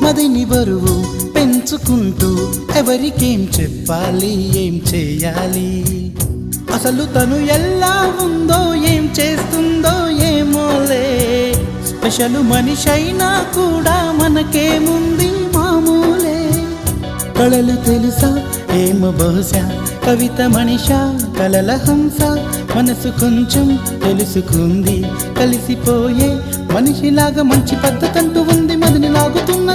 మదిని బరువు పెంచుకుంటూ ఎవరికేం చెప్పాలి, ఏం చేయాలి, అసలు తను ఎలా ఉందో, ఏం చేస్తుందో ఏమోలే. స్పెషల్ మనిషైనా కూడా మనకేముంది మామూలే. కళలు తెలుసా ఏమో బహుశా, కవిత మనిషా కలల హంస, మనసు కొంచెం తెలుసుకుంది కలిసిపోయే మనిషిలాగా. మంచి పద్ధతంటూ ఉంది, మదిని లాగుతున్న